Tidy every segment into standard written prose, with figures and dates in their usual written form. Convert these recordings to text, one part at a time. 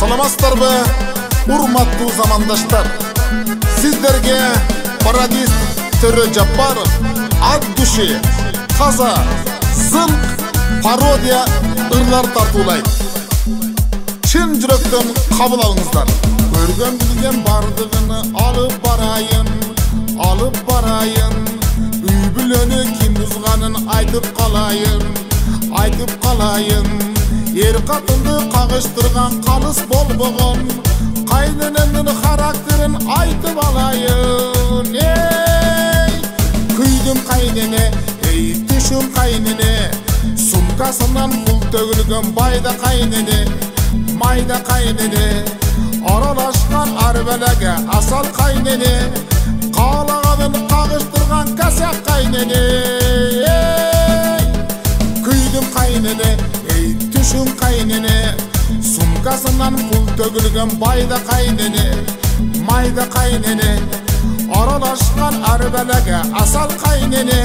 Salamastарбы, урматтуу замандаштар. Сиздерге Парадис Төрөжаппаров ат души, таза, зылк, пародия ырлар тартуулайт. Чын жүрөктөн кабыл алыңыздар. Көргөн билген бардыгыны алып барайын. Үй бүлөнү ким бузганын айтып калайын. Ер катынды кагыштырган калыс болбогон, кайненемдин характерин айтып алайын. Күйдүм кайнене, түшүм кайнене, сумкасынан пул төгүлгөн майда кайнене, аралашкан арбелеге асал кайнене, каалаганын кагыштырган касак кайнене. Күйдүм кайнене, түшүм кайнене, сумкасынан пул төгүлгөн майда кайнене, аралашкан арбелеге асал кайнене,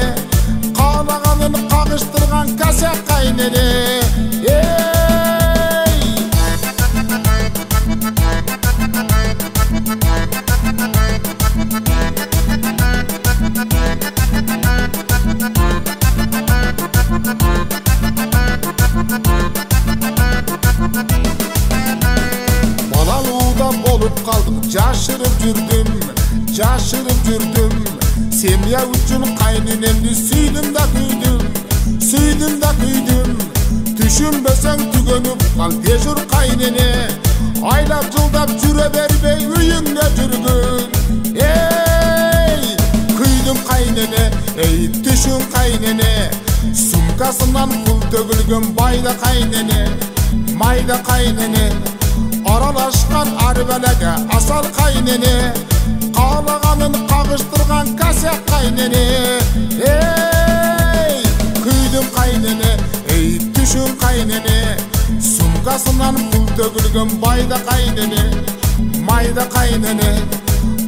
каалаганын кагыштырган касак кайнене. Балалууда болуп калдым, жашырып жүрдүм. Семья үчүн кайненемди сүйдүм да күйдүм. Түшүнбөсөң түгөнүп кал дежур кайнене, айлап жылдап жүрө бербей үйүңдө жүргүн. Күйдүм кайнене, түшүм кайнене, сумкасынан пул төгүлгөн майда кайнене, аралашкан арбелеге асал кайнене, каалаганын кагыштырган касак кайнене. Күйдүм кайнене, түшүм кайнене, сумкасынан пул төгүлгөн майда кайнене,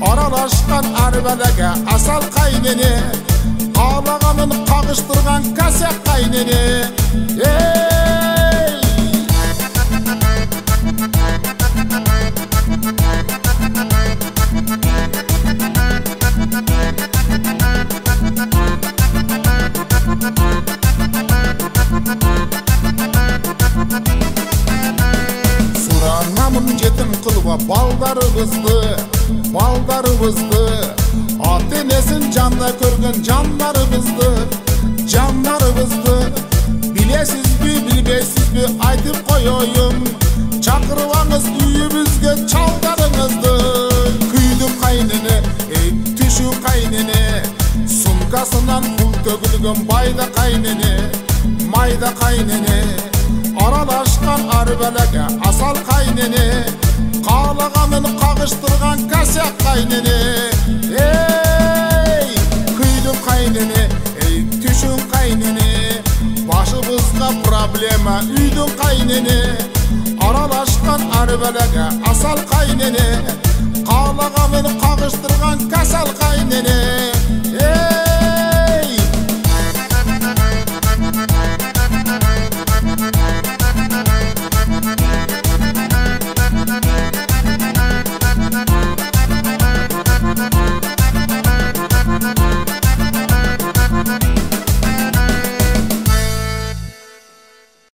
аралашкан арбелеге асал кайнене, каалаганын кагыштырган касак кайнене. Суранамын жетим кылба балдарыбызды, ата энесин жанда көргөн жандарыбызды. Билесизби, билбейсизби айтып коёюм, чакырбаңыз үйүбүзгө чалдарыңызды. Күйдүм кайнене, түшүм кайнене, сумкасынан пул төгүлгөн майда кайнене, аралашкан арбелеге асал кайнене, каалаганын кагыштырган касак кайнене. Күйдүм кайнене, түшүм кайнене, башыбызга проблема үйдүн кайнене, аралашкан арбелеге асал кайнене, каалаганын кагыштырган касал кайнене.